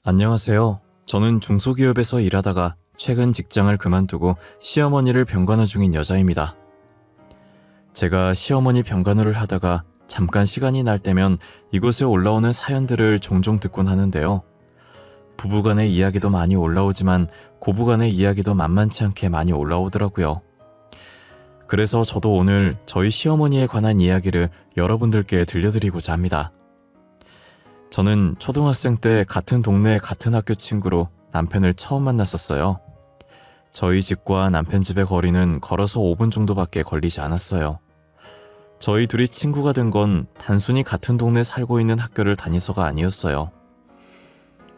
안녕하세요. 저는 중소기업에서 일하다가 최근 직장을 그만두고 시어머니를 병간호 중인 여자입니다. 제가 시어머니 병간호를 하다가 잠깐 시간이 날 때면 이곳에 올라오는 사연들을 종종 듣곤 하는데요. 부부간의 이야기도 많이 올라오지만 고부간의 이야기도 만만치 않게 많이 올라오더라고요. 그래서 저도 오늘 저희 시어머니에 관한 이야기를 여러분들께 들려드리고자 합니다. 저는 초등학생 때 같은 동네 같은 학교 친구로 남편을 처음 만났었어요. 저희 집과 남편 집의 거리는 걸어서 5분 정도밖에 걸리지 않았어요. 저희 둘이 친구가 된 건 단순히 같은 동네에 살고 있는 학교를 다니서가 아니었어요.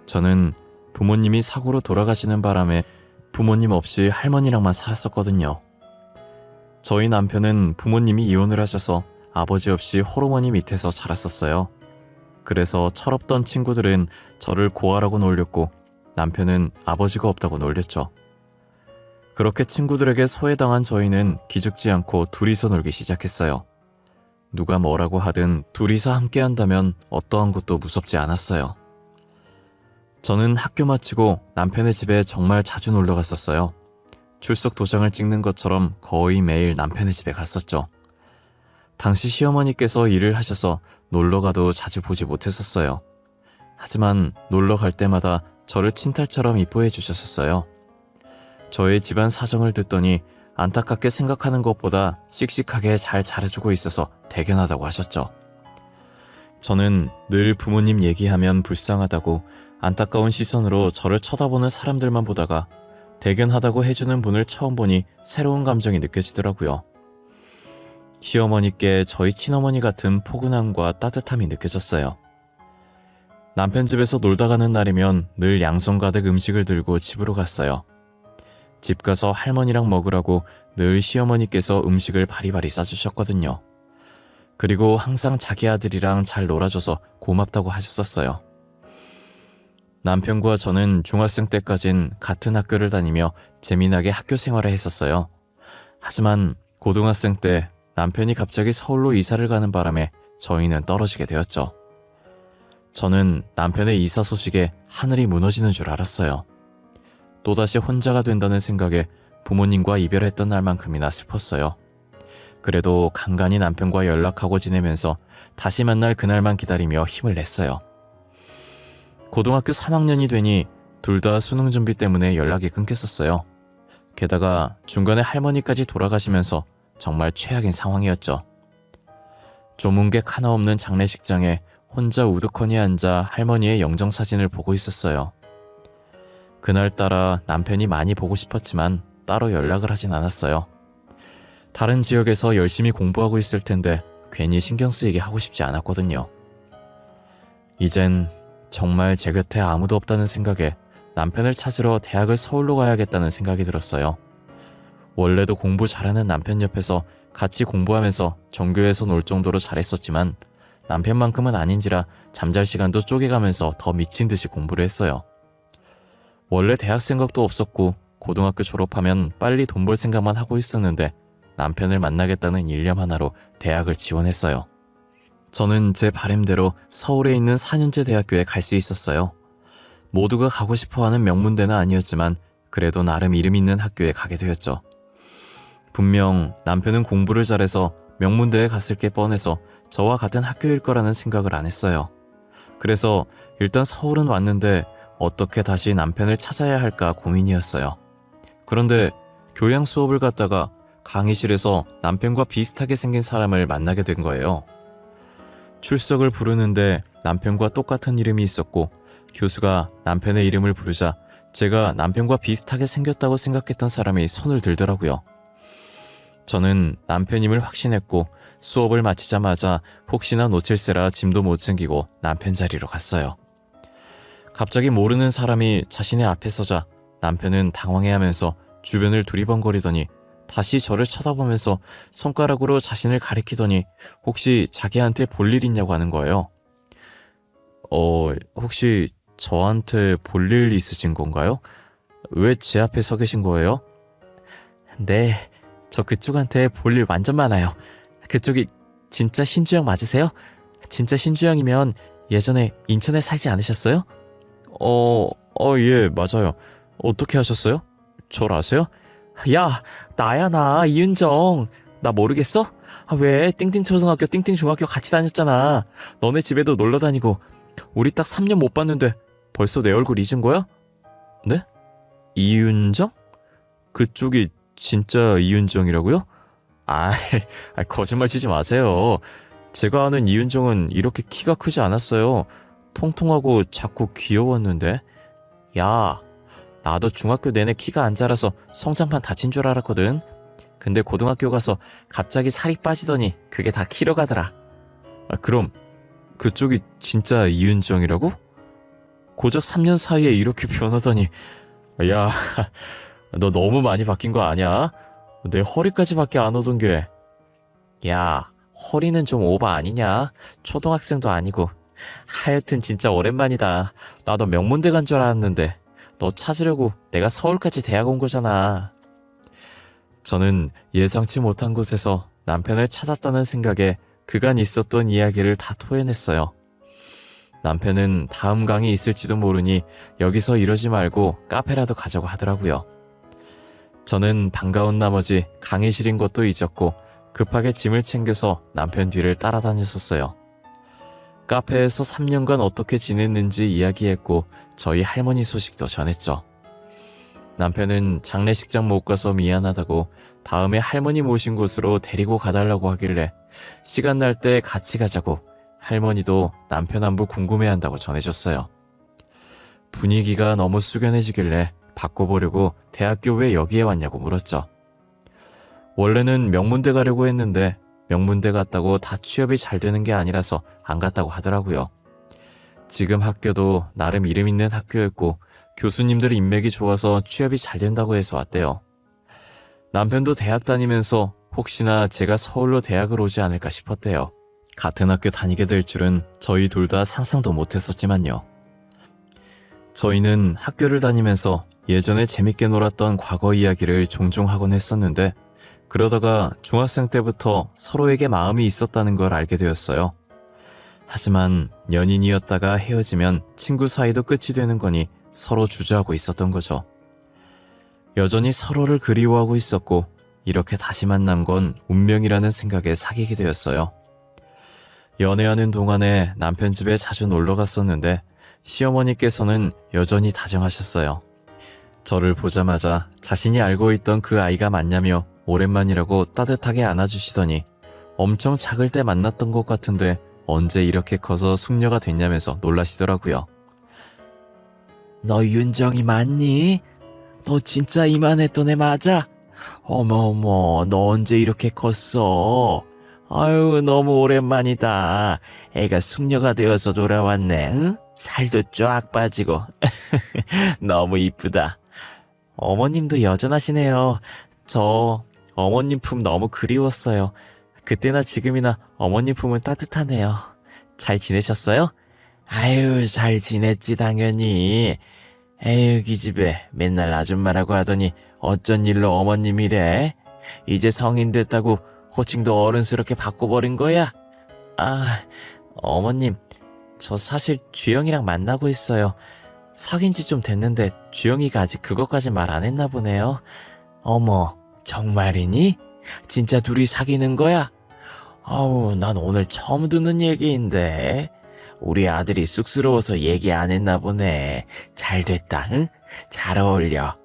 저는 부모님이 사고로 돌아가시는 바람에 부모님 없이 할머니랑만 살았었거든요. 저희 남편은 부모님이 이혼을 하셔서 아버지 없이 홀어머니 밑에서 자랐었어요. 그래서 철없던 친구들은 저를 고아라고 놀렸고 남편은 아버지가 없다고 놀렸죠. 그렇게 친구들에게 소외당한 저희는 기죽지 않고 둘이서 놀기 시작했어요. 누가 뭐라고 하든 둘이서 함께 한다면 어떠한 것도 무섭지 않았어요. 저는 학교 마치고 남편의 집에 정말 자주 놀러 갔었어요. 출석 도장을 찍는 것처럼 거의 매일 남편의 집에 갔었죠. 당시 시어머니께서 일을 하셔서 놀러가도 자주 보지 못했었어요. 하지만 놀러 갈 때마다 저를 친딸처럼 이뻐해 주셨었어요. 저의 집안 사정을 듣더니 안타깝게 생각하는 것보다 씩씩하게 잘 잘해주고 있어서 대견하다고 하셨죠. 저는 늘 부모님 얘기하면 불쌍하다고 안타까운 시선으로 저를 쳐다보는 사람들만 보다가 대견하다고 해주는 분을 처음 보니 새로운 감정이 느껴지더라고요. 시어머니께 저희 친어머니 같은 포근함과 따뜻함이 느껴졌어요. 남편 집에서 놀다 가는 날이면 늘 양손 가득 음식을 들고 집으로 갔어요. 집 가서 할머니랑 먹으라고 늘 시어머니께서 음식을 바리바리 싸주셨거든요. 그리고 항상 자기 아들이랑 잘 놀아줘서 고맙다고 하셨었어요. 남편과 저는 중학생 때까진 같은 학교를 다니며 재미나게 학교 생활을 했었어요. 하지만 고등학생 때 남편이 갑자기 서울로 이사를 가는 바람에 저희는 떨어지게 되었죠. 저는 남편의 이사 소식에 하늘이 무너지는 줄 알았어요. 또다시 혼자가 된다는 생각에 부모님과 이별했던 날만큼이나 슬펐어요. 그래도 간간히 남편과 연락하고 지내면서 다시 만날 그날만 기다리며 힘을 냈어요. 고등학교 3학년이 되니 둘 다 수능 준비 때문에 연락이 끊겼었어요. 게다가 중간에 할머니까지 돌아가시면서 정말 최악인 상황이었죠. 조문객 하나 없는 장례식장에 혼자 우두커니 앉아 할머니의 영정사진을 보고 있었어요. 그날따라 남편이 많이 보고 싶었지만 따로 연락을 하진 않았어요. 다른 지역에서 열심히 공부하고 있을 텐데 괜히 신경 쓰이게 하고 싶지 않았거든요. 이젠 정말 제 곁에 아무도 없다는 생각에 남편을 찾으러 대학을 서울로 가야겠다는 생각이 들었어요. 원래도 공부 잘하는 남편 옆에서 같이 공부하면서 전교에서 놀 정도로 잘했었지만 남편만큼은 아닌지라 잠잘 시간도 쪼개가면서 더 미친 듯이 공부를 했어요. 원래 대학 생각도 없었고 고등학교 졸업하면 빨리 돈 벌 생각만 하고 있었는데 남편을 만나겠다는 일념 하나로 대학을 지원했어요. 저는 제 바람대로 서울에 있는 4년제 대학교에 갈 수 있었어요. 모두가 가고 싶어하는 명문대는 아니었지만 그래도 나름 이름 있는 학교에 가게 되었죠. 분명 남편은 공부를 잘해서 명문대에 갔을 게 뻔해서 저와 같은 학교일 거라는 생각을 안 했어요. 그래서 일단 서울은 왔는데 어떻게 다시 남편을 찾아야 할까 고민이었어요. 그런데 교양 수업을 갔다가 강의실에서 남편과 비슷하게 생긴 사람을 만나게 된 거예요. 출석을 부르는데 남편과 똑같은 이름이 있었고 교수가 남편의 이름을 부르자 제가 남편과 비슷하게 생겼다고 생각했던 사람이 손을 들더라고요. 저는 남편임을 확신했고 수업을 마치자마자 혹시나 놓칠세라 짐도 못 챙기고 남편 자리로 갔어요. 갑자기 모르는 사람이 자신의 앞에 서자 남편은 당황해하면서 주변을 두리번거리더니 다시 저를 쳐다보면서 손가락으로 자신을 가리키더니 혹시 자기한테 볼 일 있냐고 하는 거예요. 혹시 저한테 볼 일 있으신 건가요? 왜 제 앞에 서 계신 거예요? 네, 저 그쪽한테 볼 일 완전 많아요. 그쪽이 진짜 신주영 맞으세요? 진짜 신주영이면 예전에 인천에 살지 않으셨어요? 예, 맞아요. 어떻게 하셨어요? 절 아세요? 야, 나야, 나, 이은정. 나 모르겠어? 왜? 띵띵초등학교, 띵띵중학교 같이 다녔잖아. 너네 집에도 놀러 다니고. 우리 딱 3년 못 봤는데 벌써 내 얼굴 잊은 거야? 네? 이윤정? 그쪽이 진짜 이윤정이라고요? 아, 거짓말 치지 마세요. 제가 아는 이윤정은 이렇게 키가 크지 않았어요. 통통하고 작고 귀여웠는데. 야, 나도 중학교 내내 키가 안 자라서 성장판 다친 줄 알았거든. 근데 고등학교 가서 갑자기 살이 빠지더니 그게 다 키로 가더라. 그럼 그쪽이 진짜 이윤정이라고? 고작 3년 사이에 이렇게 변하다니. 야, 너 너무 많이 바뀐 거 아니야? 내 허리까지밖에 안 오던 게. 야, 허리는 좀 오바 아니냐? 초등학생도 아니고. 하여튼 진짜 오랜만이다. 나도 명문대 간 줄 알았는데 너 찾으려고 내가 서울까지 대학 온 거잖아. 저는 예상치 못한 곳에서 남편을 찾았다는 생각에 그간 있었던 이야기를 다 토해냈어요. 남편은 다음 강의 있을지도 모르니 여기서 이러지 말고 카페라도 가자고 하더라고요. 저는 반가운 나머지 강의실인 것도 잊었고 급하게 짐을 챙겨서 남편 뒤를 따라다녔었어요. 카페에서 3년간 어떻게 지냈는지 이야기했고 저희 할머니 소식도 전했죠. 남편은 장례식장 못 가서 미안하다고 다음에 할머니 모신 곳으로 데리고 가달라고 하길래 시간 날 때 같이 가자고 할머니도 남편 안부 궁금해한다고 전해줬어요. 분위기가 너무 숙연해지길래 바꿔보려고 대학교 왜 여기에 왔냐고 물었죠. 원래는 명문대 가려고 했는데 명문대 갔다고 다 취업이 잘 되는 게 아니라서 안 갔다고 하더라고요. 지금 학교도 나름 이름 있는 학교였고 교수님들 인맥이 좋아서 취업이 잘 된다고 해서 왔대요. 남편도 대학 다니면서 혹시나 제가 서울로 대학을 오지 않을까 싶었대요. 같은 학교 다니게 될 줄은 저희 둘 다 상상도 못했었지만요. 저희는 학교를 다니면서 예전에 재밌게 놀았던 과거 이야기를 종종 하곤 했었는데 그러다가 중학생 때부터 서로에게 마음이 있었다는 걸 알게 되었어요. 하지만 연인이었다가 헤어지면 친구 사이도 끝이 되는 거니 서로 주저하고 있었던 거죠. 여전히 서로를 그리워하고 있었고 이렇게 다시 만난 건 운명이라는 생각에 사귀게 되었어요. 연애하는 동안에 남편 집에 자주 놀러 갔었는데 시어머니께서는 여전히 다정하셨어요. 저를 보자마자 자신이 알고 있던 그 아이가 맞냐며 오랜만이라고 따뜻하게 안아주시더니 엄청 작을 때 만났던 것 같은데 언제 이렇게 커서 숙녀가 됐냐면서 놀라시더라고요. 너 윤정이 맞니? 너 진짜 이만했던 애 맞아? 어머어머, 너 언제 이렇게 컸어? 아유, 너무 오랜만이다. 애가 숙녀가 되어서 돌아왔네. 응? 살도 쫙 빠지고. 너무 이쁘다. 어머님도 여전하시네요. 저 어머님 품 너무 그리웠어요. 그때나 지금이나 어머님 품은 따뜻하네요. 잘 지내셨어요? 아유, 잘 지냈지 당연히. 에휴, 기집애 맨날 아줌마라고 하더니 어쩐 일로 어머님이래? 이제 성인 됐다고 호칭도 어른스럽게 바꿔버린 거야? 아, 어머님, 저 사실 주영이랑 만나고 있어요. 사귄 지 좀 됐는데 주영이가 아직 그것까지 말 안 했나 보네요. 어머, 정말이니? 진짜 둘이 사귀는 거야? 아우, 난 오늘 처음 듣는 얘기인데. 우리 아들이 쑥스러워서 얘기 안 했나 보네. 잘 됐다, 응? 잘 어울려.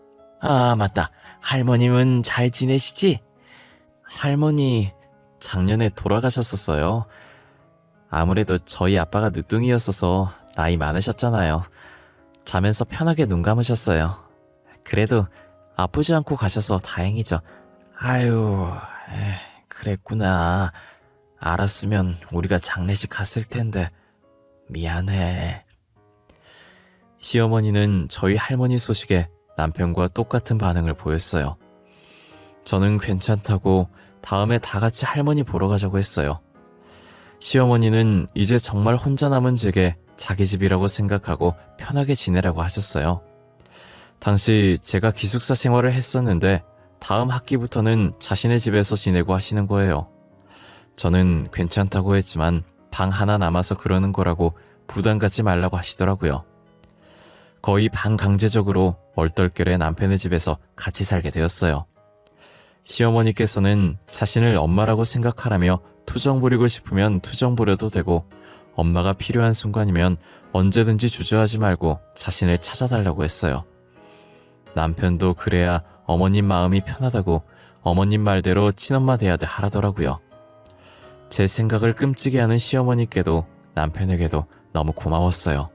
아, 맞다. 할머님은 잘 지내시지? 할머니, 작년에 돌아가셨었어요. 아무래도 저희 아빠가 늦둥이였어서 나이 많으셨잖아요. 자면서 편하게 눈 감으셨어요. 그래도 아프지 않고 가셔서 다행이죠. 아유, 그랬구나. 알았으면 우리가 장례식 갔을 텐데. 미안해. 시어머니는 저희 할머니 소식에 남편과 똑같은 반응을 보였어요. 저는 괜찮다고 다음에 다 같이 할머니 보러 가자고 했어요. 시어머니는 이제 정말 혼자 남은 제게 자기 집이라고 생각하고 편하게 지내라고 하셨어요. 당시 제가 기숙사 생활을 했었는데 다음 학기부터는 자신의 집에서 지내고 하시는 거예요. 저는 괜찮다고 했지만 방 하나 남아서 그러는 거라고 부담 갖지 말라고 하시더라고요. 거의 반강제적으로 얼떨결에 남편의 집에서 같이 살게 되었어요. 시어머니께서는 자신을 엄마라고 생각하라며 투정 부리고 싶으면 투정 부려도 되고 엄마가 필요한 순간이면 언제든지 주저하지 말고 자신을 찾아달라고 했어요. 남편도 그래야 어머님 마음이 편하다고 어머님 말대로 친엄마 대하듯 하라더라고요. 제 생각을 끔찍이 하는 시어머니께도 남편에게도 너무 고마웠어요.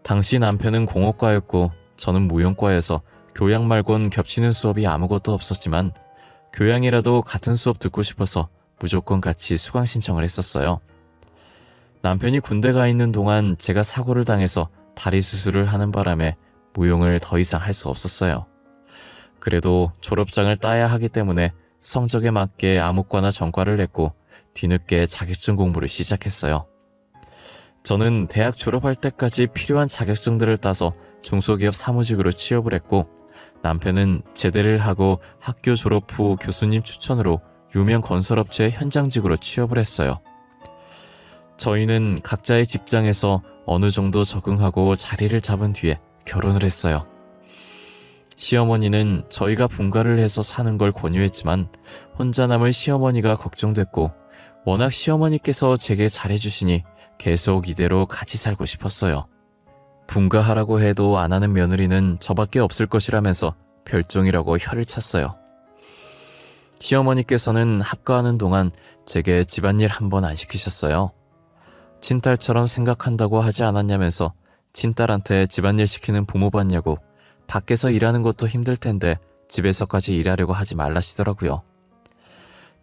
당시 남편은 공업과였고 저는 무용과여서 교양 말곤 겹치는 수업이 아무것도 없었지만 교양이라도 같은 수업 듣고 싶어서 무조건 같이 수강 신청을 했었어요. 남편이 군대 가 있는 동안 제가 사고를 당해서 다리 수술을 하는 바람에 무용을 더 이상 할 수 없었어요. 그래도 졸업장을 따야 하기 때문에 성적에 맞게 암흑과나 전과를 냈고 뒤늦게 자격증 공부를 시작했어요. 저는 대학 졸업할 때까지 필요한 자격증들을 따서 중소기업 사무직으로 취업을 했고 남편은 제대를 하고 학교 졸업 후 교수님 추천으로 유명 건설업체의 현장직으로 취업을 했어요. 저희는 각자의 직장에서 어느 정도 적응하고 자리를 잡은 뒤에 결혼을 했어요. 시어머니는 저희가 분가를 해서 사는 걸 권유했지만 혼자 남을 시어머니가 걱정됐고 워낙 시어머니께서 제게 잘해주시니 계속 이대로 같이 살고 싶었어요. 분가하라고 해도 안 하는 며느리는 저밖에 없을 것이라면서 별종이라고 혀를 찼어요. 시어머니께서는 합가하는 동안 제게 집안일 한 번 안 시키셨어요. 친딸처럼 생각한다고 하지 않았냐면서 친딸한테 집안일 시키는 부모 봤냐고 밖에서 일하는 것도 힘들 텐데 집에서까지 일하려고 하지 말라시더라고요.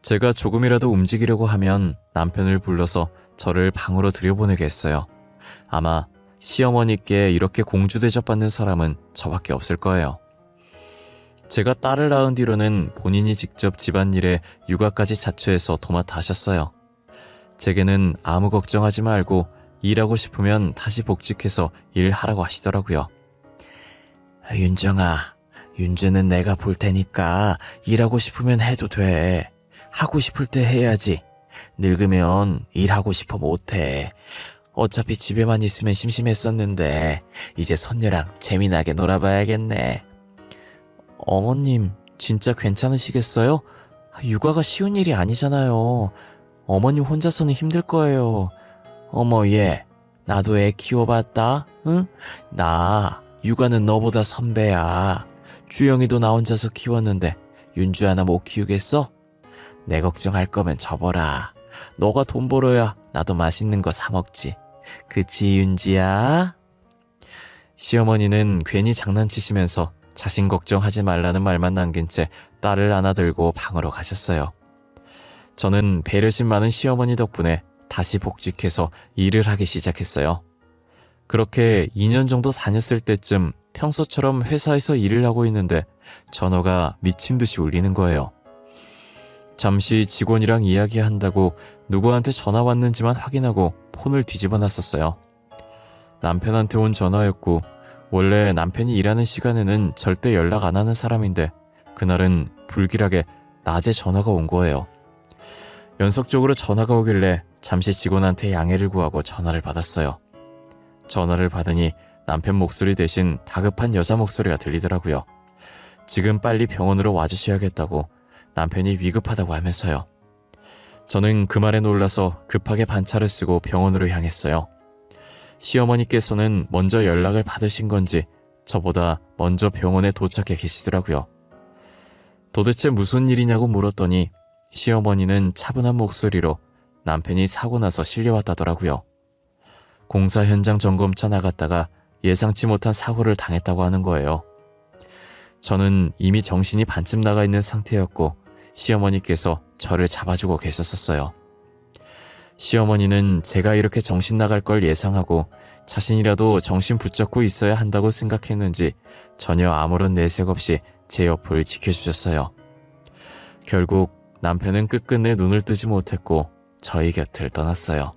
제가 조금이라도 움직이려고 하면 남편을 불러서 저를 방으로 들여보내게 했어요. 아마 시어머니께 이렇게 공주 대접받는 사람은 저밖에 없을 거예요. 제가 딸을 낳은 뒤로는 본인이 직접 집안일에 육아까지 자처해서 도맡아 하셨어요. 제게는 아무 걱정하지 말고 일하고 싶으면 다시 복직해서 일하라고 하시더라고요. 윤정아, 윤주는 내가 볼 테니까 일하고 싶으면 해도 돼. 하고 싶을 때 해야지. 늙으면 일하고 싶어 못해. 어차피 집에만 있으면 심심했었는데 이제 손녀랑 재미나게 놀아봐야겠네. 어머님, 진짜 괜찮으시겠어요? 육아가 쉬운 일이 아니잖아요. 어머님 혼자서는 힘들 거예요. 어머 얘, 나도 애 키워봤다, 응? 나 육아는 너보다 선배야. 주영이도 나 혼자서 키웠는데 윤주 하나 못 키우겠어? 내 걱정할 거면 접어라. 너가 돈 벌어야 나도 맛있는 거 사 먹지. 그치 윤지야? 시어머니는 괜히 장난치시면서 자신 걱정하지 말라는 말만 남긴 채 딸을 안아들고 방으로 가셨어요. 저는 배려심 많은 시어머니 덕분에 다시 복직해서 일을 하기 시작했어요. 그렇게 2년 정도 다녔을 때쯤 평소처럼 회사에서 일을 하고 있는데 전화가 미친 듯이 울리는 거예요. 잠시 직원이랑 이야기한다고 누구한테 전화 왔는지만 확인하고 폰을 뒤집어 놨었어요. 남편한테 온 전화였고 원래 남편이 일하는 시간에는 절대 연락 안 하는 사람인데 그날은 불길하게 낮에 전화가 온 거예요. 연속적으로 전화가 오길래 잠시 직원한테 양해를 구하고 전화를 받았어요. 전화를 받으니 남편 목소리 대신 다급한 여자 목소리가 들리더라고요. 지금 빨리 병원으로 와주셔야겠다고, 남편이 위급하다고 하면서요. 저는 그 말에 놀라서 급하게 반차를 쓰고 병원으로 향했어요. 시어머니께서는 먼저 연락을 받으신 건지 저보다 먼저 병원에 도착해 계시더라고요. 도대체 무슨 일이냐고 물었더니 시어머니는 차분한 목소리로 남편이 사고 나서 실려왔다더라고요. 공사 현장 점검차 나갔다가 예상치 못한 사고를 당했다고 하는 거예요. 저는 이미 정신이 반쯤 나가 있는 상태였고 시어머니께서 저를 잡아주고 계셨었어요. 시어머니는 제가 이렇게 정신 나갈 걸 예상하고 자신이라도 정신 붙잡고 있어야 한다고 생각했는지 전혀 아무런 내색 없이 제 옆을 지켜주셨어요. 결국 남편은 끝끝내 눈을 뜨지 못했고 저희 곁을 떠났어요.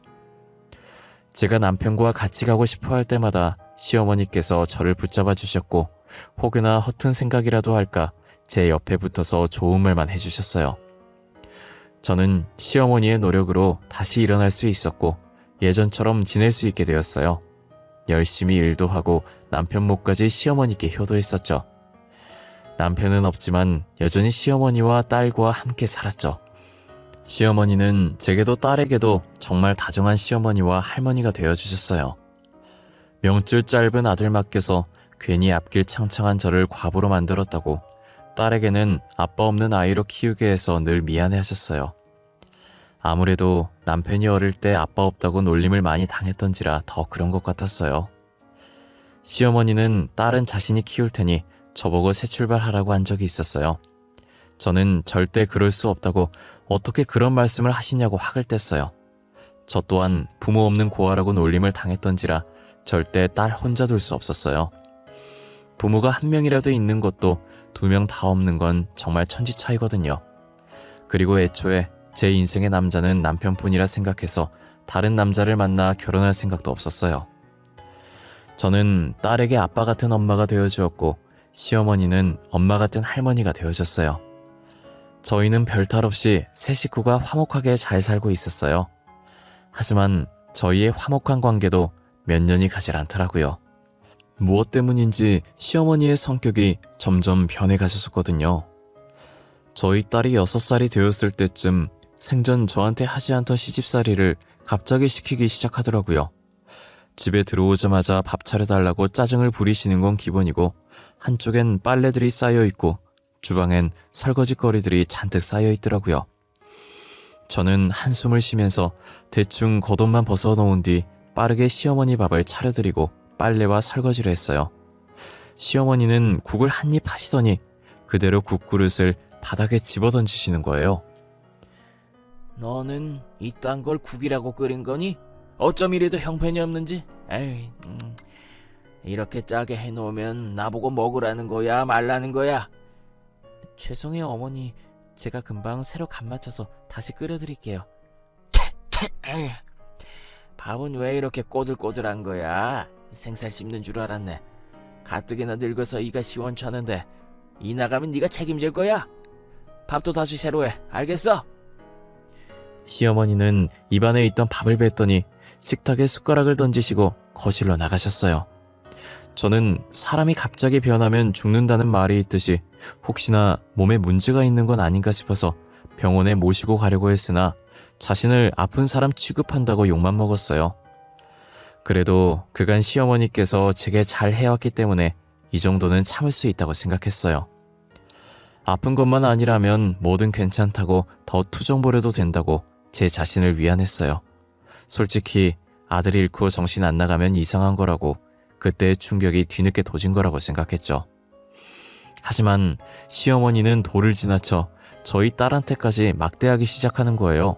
제가 남편과 같이 가고 싶어 할 때마다 시어머니께서 저를 붙잡아 주셨고 혹여나 허튼 생각이라도 할까 제 옆에 붙어서 좋은 말만 해주셨어요. 저는 시어머니의 노력으로 다시 일어날 수 있었고 예전처럼 지낼 수 있게 되었어요. 열심히 일도 하고 남편 목까지 시어머니께 효도했었죠. 남편은 없지만 여전히 시어머니와 딸과 함께 살았죠. 시어머니는 제게도 딸에게도 정말 다정한 시어머니와 할머니가 되어주셨어요. 명줄 짧은 아들 맡겨서 괜히 앞길 창창한 저를 과부로 만들었다고 딸에게는 아빠 없는 아이로 키우게 해서 늘 미안해하셨어요. 아무래도 남편이 어릴 때 아빠 없다고 놀림을 많이 당했던지라 더 그런 것 같았어요. 시어머니는 딸은 자신이 키울 테니 저보고 새 출발하라고 한 적이 있었어요. 저는 절대 그럴 수 없다고 어떻게 그런 말씀을 하시냐고 학을 뗐어요. 저 또한 부모 없는 고아라고 놀림을 당했던지라 절대 딸 혼자 둘 수 없었어요. 부모가 한 명이라도 있는 것도 2명 다 없는 건 정말 천지 차이거든요. 그리고 애초에 제 인생의 남자는 남편뿐이라 생각해서 다른 남자를 만나 결혼할 생각도 없었어요. 저는 딸에게 아빠 같은 엄마가 되어주었고 시어머니는 엄마 같은 할머니가 되어줬어요. 저희는 별탈 없이 세 식구가 화목하게 잘 살고 있었어요. 하지만 저희의 화목한 관계도 몇 년이 가질 않더라고요. 무엇 때문인지 시어머니의 성격이 점점 변해가셨었거든요. 저희 딸이 6살이 되었을 때쯤 생전 저한테 하지 않던 시집살이를 갑자기 시키기 시작하더라고요. 집에 들어오자마자 밥 차려달라고 짜증을 부리시는 건 기본이고 한쪽엔 빨래들이 쌓여있고 주방엔 설거지거리들이 잔뜩 쌓여있더라고요. 저는 한숨을 쉬면서 대충 겉옷만 벗어놓은 뒤 빠르게 시어머니 밥을 차려드리고 빨래와 설거지를 했어요. 시어머니는 국을 한 입 하시더니 그대로 국그릇을 바닥에 집어던지시는 거예요. 너는 이딴 걸 국이라고 끓인 거니? 어쩜 이래도 형편이 없는지? 에이, 이렇게 짜게 해놓으면 나보고 먹으라는 거야 말라는 거야? 죄송해요 어머니, 제가 금방 새로 간 맞춰서 다시 끓여드릴게요. 에이, 밥은 왜 이렇게 꼬들꼬들한 거야? 생살 씹는 줄 알았네. 가뜩이나 늙어서 이가 시원찮은데 이 나가면 네가 책임질 거야? 밥도 다시 새로 해, 알겠어? 시어머니는 입안에 있던 밥을 뱉더니 식탁에 숟가락을 던지시고 거실로 나가셨어요. 저는 사람이 갑자기 변하면 죽는다는 말이 있듯이 혹시나 몸에 문제가 있는 건 아닌가 싶어서 병원에 모시고 가려고 했으나 자신을 아픈 사람 취급한다고 욕만 먹었어요. 그래도 그간 시어머니께서 제게 잘 해왔기 때문에 이 정도는 참을 수 있다고 생각했어요. 아픈 것만 아니라면 뭐든 괜찮다고 더 투정 부려도 된다고 제 자신을 위안했어요. 솔직히 아들 잃고 정신 안 나가면 이상한 거라고 그때의 충격이 뒤늦게 도진 거라고 생각했죠. 하지만 시어머니는 도를 지나쳐 저희 딸한테까지 막대하기 시작하는 거예요.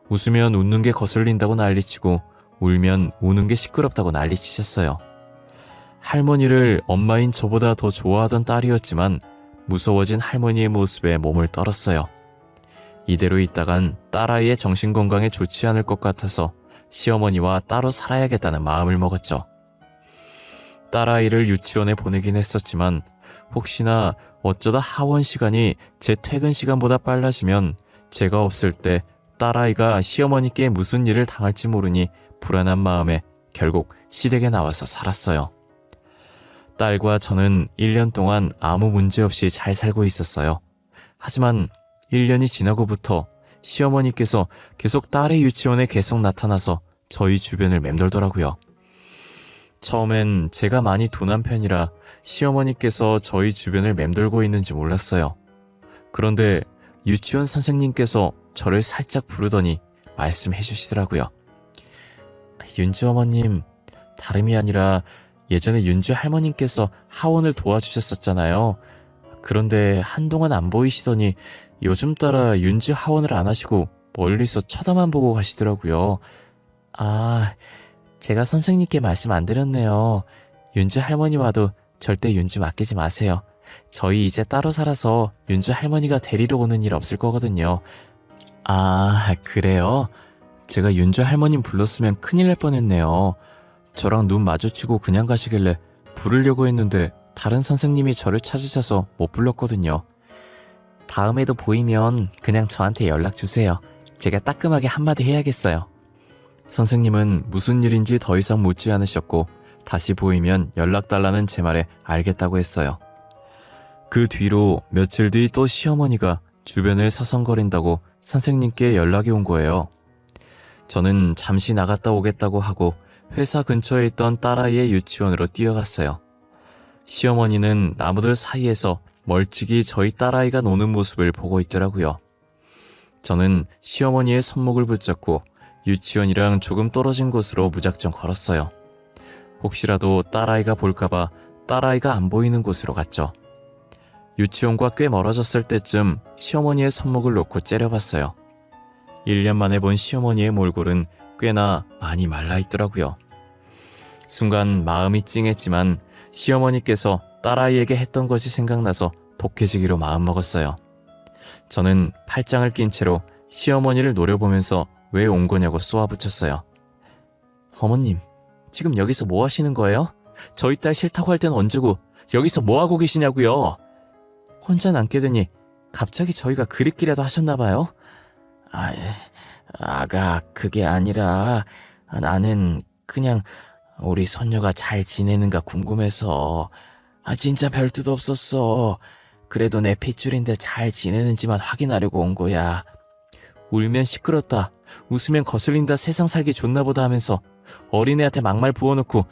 웃으면 웃는 게 거슬린다고 난리치고 울면 우는 게 시끄럽다고 난리치셨어요. 할머니를 엄마인 저보다 더 좋아하던 딸이었지만 무서워진 할머니의 모습에 몸을 떨었어요. 이대로 있다간 딸아이의 정신건강에 좋지 않을 것 같아서 시어머니와 따로 살아야겠다는 마음을 먹었죠. 딸아이를 유치원에 보내긴 했었지만 혹시나 어쩌다 하원 시간이 제 퇴근 시간보다 빨라지면 제가 없을 때 딸아이가 시어머니께 무슨 일을 당할지 모르니 불안한 마음에 결국 시댁에 나와서 살았어요. 딸과 저는 1년 동안 아무 문제 없이 잘 살고 있었어요. 하지만 1년이 지나고부터 시어머니께서 계속 딸의 유치원에 계속 나타나서 저희 주변을 맴돌더라고요. 처음엔 제가 많이 둔한 편이라 시어머니께서 저희 주변을 맴돌고 있는지 몰랐어요. 그런데 유치원 선생님께서 저를 살짝 부르더니 말씀해 주시더라고요. 윤주 어머님, 다름이 아니라 예전에 윤주 할머님께서 하원을 도와주셨었잖아요. 그런데 한동안 안 보이시더니 요즘 따라 윤주 하원을 안 하시고 멀리서 쳐다만 보고 가시더라고요. 아, 제가 선생님께 말씀 안 드렸네요. 윤주 할머니 와도 절대 윤주 맡기지 마세요. 저희 이제 따로 살아서 윤주 할머니가 데리러 오는 일 없을 거거든요. 아, 그래요? 제가 윤주 할머님 불렀으면 큰일 날 뻔했네요. 저랑 눈 마주치고 그냥 가시길래 부르려고 했는데 다른 선생님이 저를 찾으셔서 못 불렀거든요. 다음에도 보이면 그냥 저한테 연락 주세요. 제가 따끔하게 한마디 해야겠어요. 선생님은 무슨 일인지 더 이상 묻지 않으셨고 다시 보이면 연락달라는 제 말에 알겠다고 했어요. 그 뒤로 며칠 뒤 또 시어머니가 주변을 서성거린다고 선생님께 연락이 온 거예요. 저는 잠시 나갔다 오겠다고 하고 회사 근처에 있던 딸아이의 유치원으로 뛰어갔어요. 시어머니는 나무들 사이에서 멀찍이 저희 딸아이가 노는 모습을 보고 있더라고요. 저는 시어머니의 손목을 붙잡고 유치원이랑 조금 떨어진 곳으로 무작정 걸었어요. 혹시라도 딸아이가 볼까봐 딸아이가 안 보이는 곳으로 갔죠. 유치원과 꽤 멀어졌을 때쯤 시어머니의 손목을 놓고 째려봤어요. 1년 만에 본 시어머니의 몰골은 꽤나 많이 말라있더라고요. 순간 마음이 찡했지만 시어머니께서 딸아이에게 했던 것이 생각나서 독해지기로 마음먹었어요. 저는 팔짱을 낀 채로 시어머니를 노려보면서 왜 온 거냐고 쏘아붙였어요. 어머님, 지금 여기서 뭐 하시는 거예요? 저희 딸 싫다고 할 땐 언제고 여기서 뭐 하고 계시냐고요? 혼자 남게 되니 갑자기 저희가 그립기라도 하셨나 봐요? 아가, 그게 아니라 나는 그냥 우리 손녀가 잘 지내는가 궁금해서. 진짜 별 뜻 없었어. 그래도 내 핏줄인데 잘 지내는지만 확인하려고 온 거야. 울면 시끄럽다, 웃으면 거슬린다, 세상 살기 좋나 보다 하면서 어린애한테 막말 부어놓고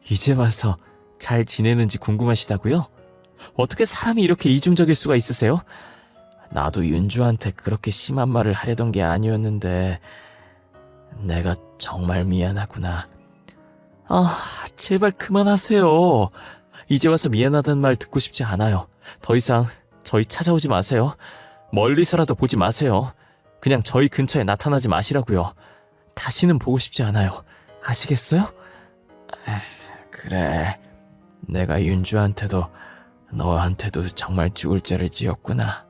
이제 와서 잘 지내는지 궁금하시다고요? 어떻게 사람이 이렇게 이중적일 수가 있으세요? 나도 윤주한테 그렇게 심한 말을 하려던 게 아니었는데 내가 정말 미안하구나. 제발 그만하세요. 이제 와서 미안하다는 말 듣고 싶지 않아요. 더 이상 저희 찾아오지 마세요. 멀리서라도 보지 마세요. 그냥 저희 근처에 나타나지 마시라고요. 다시는 보고 싶지 않아요. 아시겠어요? 그래, 내가 윤주한테도 너한테도 정말 죽을 죄를 지었구나.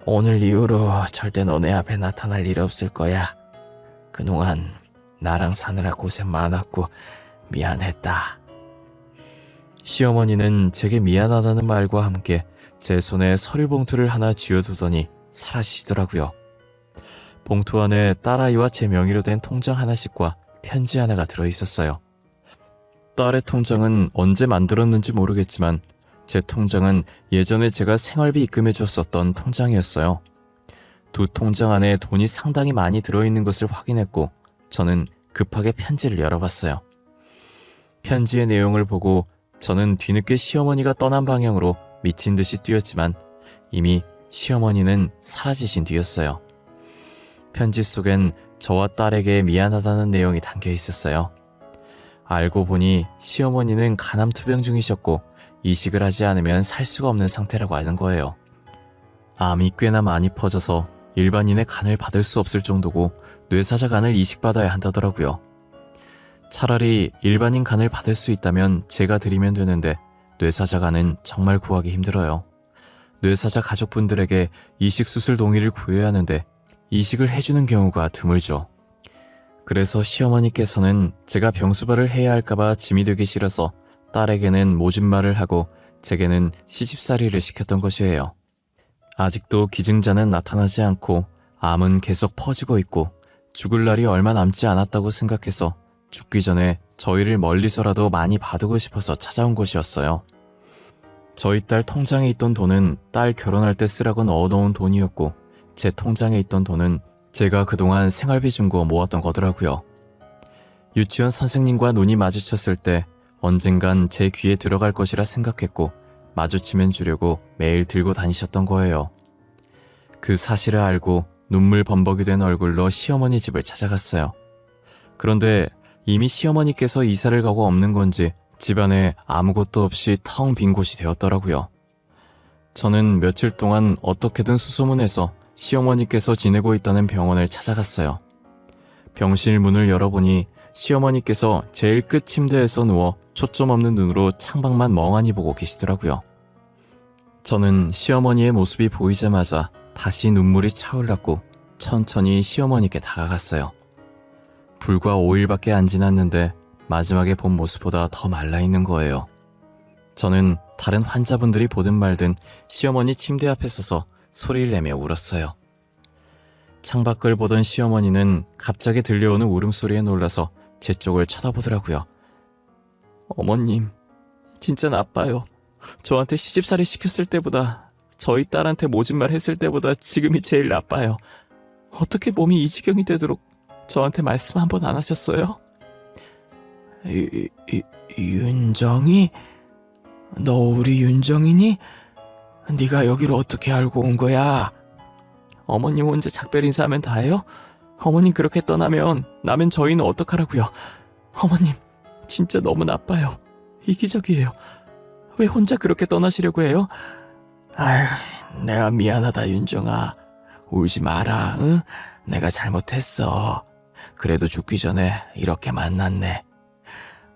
오늘 이후로 절대 너네 앞에 나타날 일 없을 거야. 그동안 나랑 사느라 고생 많았고 미안했다. 시어머니는 제게 미안하다는 말과 함께 제 손에 서류 봉투를 하나 쥐어두더니 사라지시더라고요. 봉투 안에 딸아이와 제 명의로 된 통장 하나씩과 편지 하나가 들어있었어요. 딸의 통장은 언제 만들었는지 모르겠지만 제 통장은 예전에 제가 생활비 입금해 줬었던 통장이었어요. 두 통장 안에 돈이 상당히 많이 들어있는 것을 확인했고 저는 급하게 편지를 열어봤어요. 편지의 내용을 보고 저는 뒤늦게 시어머니가 떠난 방향으로 미친 듯이 뛰었지만 이미 시어머니는 사라지신 뒤였어요. 편지 속엔 저와 딸에게 미안하다는 내용이 담겨 있었어요. 알고 보니 시어머니는 간암투병 중이셨고 이식을 하지 않으면 살 수가 없는 상태라고 하는 거예요. 암이 꽤나 많이 퍼져서 일반인의 간을 받을 수 없을 정도고 뇌사자 간을 이식받아야 한다더라고요. 차라리 일반인 간을 받을 수 있다면 제가 드리면 되는데 뇌사자 간은 정말 구하기 힘들어요. 뇌사자 가족분들에게 이식 수술 동의를 구해야 하는데 이식을 해주는 경우가 드물죠. 그래서 시어머니께서는 제가 병수발을 해야 할까봐 짐이 되기 싫어서 딸에게는 모진말을 하고 제게는 시집살이를 시켰던 것이에요. 아직도 기증자는 나타나지 않고 암은 계속 퍼지고 있고 죽을 날이 얼마 남지 않았다고 생각해서 죽기 전에 저희를 멀리서라도 많이 봐두고 싶어서 찾아온 것이었어요. 저희 딸 통장에 있던 돈은 딸 결혼할 때 쓰라고 넣어놓은 돈이었고 제 통장에 있던 돈은 제가 그동안 생활비 준 거 모았던 거더라고요. 유치원 선생님과 눈이 마주쳤을 때 언젠간 제 귀에 들어갈 것이라 생각했고 마주치면 주려고 매일 들고 다니셨던 거예요. 그 사실을 알고 눈물 범벅이 된 얼굴로 시어머니 집을 찾아갔어요. 그런데 이미 시어머니께서 이사를 가고 없는 건지 집안에 아무것도 없이 텅 빈 곳이 되었더라고요. 저는 며칠 동안 어떻게든 수소문해서 시어머니께서 지내고 있다는 병원을 찾아갔어요. 병실 문을 열어보니 시어머니께서 제일 끝 침대에서 누워 초점 없는 눈으로 창밖만 멍하니 보고 계시더라고요. 저는 시어머니의 모습이 보이자마자 다시 눈물이 차올랐고 천천히 시어머니께 다가갔어요. 불과 5일밖에 안 지났는데 마지막에 본 모습보다 더 말라있는 거예요. 저는 다른 환자분들이 보든 말든 시어머니 침대 앞에 서서 소리를 내며 울었어요. 창밖을 보던 시어머니는 갑자기 들려오는 울음소리에 놀라서 제 쪽을 쳐다보더라고요. 어머님, 진짜 나빠요. 저한테 시집살이 시켰을 때보다, 저희 딸한테 모진 말 했을 때보다 지금이 제일 나빠요. 어떻게 몸이 이 지경이 되도록 저한테 말씀 한 번 안 하셨어요? 윤정이? 너 우리 윤정이니? 네가 여기로 어떻게 알고 온 거야? 어머님 혼자 작별 인사하면 다해요? 어머님 그렇게 떠나면 나면 저희는 어떡하라고요? 어머님 진짜 너무 나빠요. 이기적이에요. 왜 혼자 그렇게 떠나시려고 해요? 아휴, 내가 미안하다 윤정아. 울지 마라, 응? 내가 잘못했어. 그래도 죽기 전에 이렇게 만났네.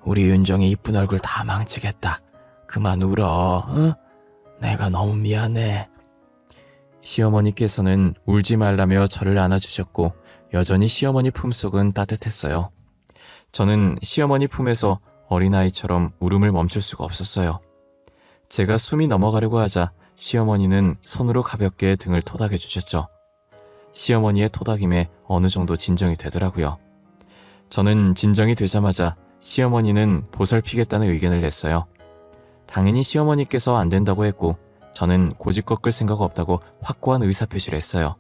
우리 윤정이 이쁜 얼굴 다 망치겠다. 그만 울어, 응? 내가 너무 미안해. 시어머니께서는 울지 말라며 저를 안아주셨고 여전히 시어머니 품속은 따뜻했어요. 저는 시어머니 품에서 어린아이처럼 울음을 멈출 수가 없었어요. 제가 숨이 넘어가려고 하자 시어머니는 손으로 가볍게 등을 토닥여 주셨죠. 시어머니의 토닥임에 어느 정도 진정이 되더라고요. 저는 진정이 되자마자 시어머니는 보살피겠다는 의견을 냈어요. 당연히 시어머니께서 안 된다고 했고 저는 고집 꺾을 생각 없다고 확고한 의사표시를 했어요.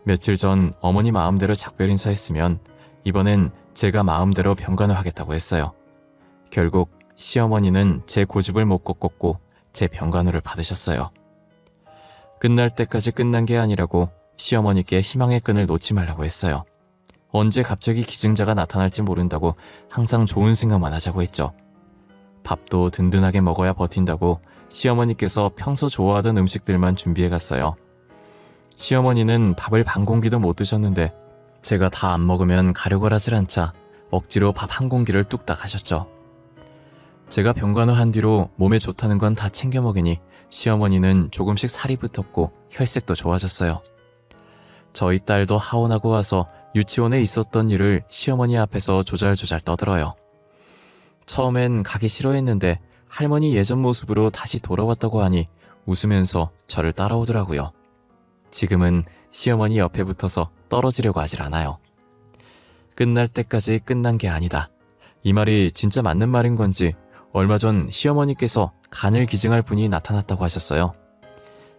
며칠 전 어머니 마음대로 작별 인사했으면 이번엔 제가 마음대로 병간을 하겠다고 했어요. 결국 시어머니는 제 고집을 못 꺾었고 제 병간호를 받으셨어요. 끝날 때까지 끝난 게 아니라고 시어머니께 희망의 끈을 놓지 말라고 했어요. 언제 갑자기 기증자가 나타날지 모른다고 항상 좋은 생각만 하자고 했죠. 밥도 든든하게 먹어야 버틴다고 시어머니께서 평소 좋아하던 음식들만 준비해 갔어요. 시어머니는 밥을 반 공기도 못 드셨는데 제가 다 안 먹으면 가려고 하질 않자 억지로 밥 한 공기를 뚝딱 하셨죠. 제가 병간호한 뒤로 몸에 좋다는 건 다 챙겨 먹이니 시어머니는 조금씩 살이 붙었고 혈색도 좋아졌어요. 저희 딸도 하원하고 와서 유치원에 있었던 일을 시어머니 앞에서 조잘조잘 떠들어요. 처음엔 가기 싫어했는데 할머니 예전 모습으로 다시 돌아왔다고 하니 웃으면서 저를 따라오더라고요. 지금은 시어머니 옆에 붙어서 떨어지려고 하질 않아요. 끝날 때까지 끝난 게 아니다. 이 말이 진짜 맞는 말인 건지 얼마 전 시어머니께서 간을 기증할 분이 나타났다고 하셨어요.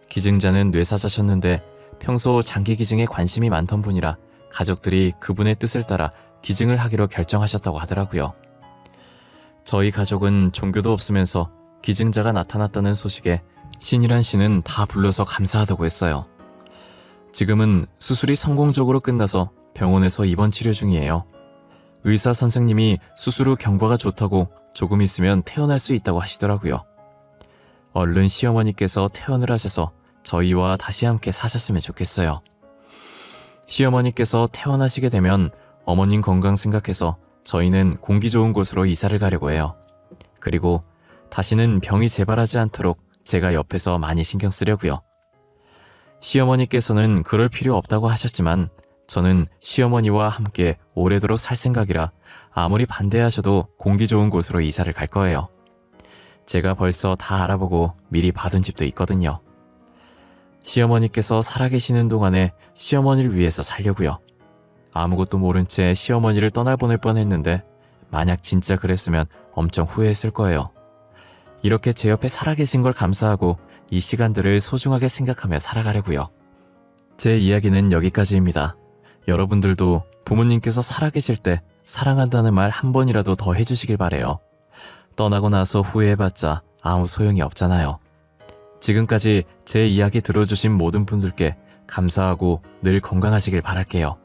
기증자는 뇌사자셨는데 평소 장기 기증에 관심이 많던 분이라 가족들이 그분의 뜻을 따라 기증을 하기로 결정하셨다고 하더라고요. 저희 가족은 종교도 없으면서 기증자가 나타났다는 소식에 신이란 신은 다 불러서 감사하다고 했어요. 지금은 수술이 성공적으로 끝나서 병원에서 입원 치료 중이에요. 의사 선생님이 수술 후 경과가 좋다고 조금 있으면 퇴원할 수 있다고 하시더라고요. 얼른 시어머니께서 퇴원을 하셔서 저희와 다시 함께 사셨으면 좋겠어요. 시어머니께서 퇴원하시게 되면 어머님 건강 생각해서 저희는 공기 좋은 곳으로 이사를 가려고 해요. 그리고 다시는 병이 재발하지 않도록 제가 옆에서 많이 신경 쓰려고요. 시어머니께서는 그럴 필요 없다고 하셨지만 저는 시어머니와 함께 오래도록 살 생각이라 아무리 반대하셔도 공기 좋은 곳으로 이사를 갈 거예요. 제가 벌써 다 알아보고 미리 받은 집도 있거든요. 시어머니께서 살아계시는 동안에 시어머니를 위해서 살려고요. 아무것도 모른 채 시어머니를 떠나보낼 뻔했는데 만약 진짜 그랬으면 엄청 후회했을 거예요. 이렇게 제 옆에 살아계신 걸 감사하고 이 시간들을 소중하게 생각하며 살아가려고요. 제 이야기는 여기까지입니다. 여러분들도 부모님께서 살아계실 때 사랑한다는 말 한 번이라도 더 해주시길 바래요. 떠나고 나서 후회해봤자 아무 소용이 없잖아요. 지금까지 제 이야기 들어주신 모든 분들께 감사하고 늘 건강하시길 바랄게요.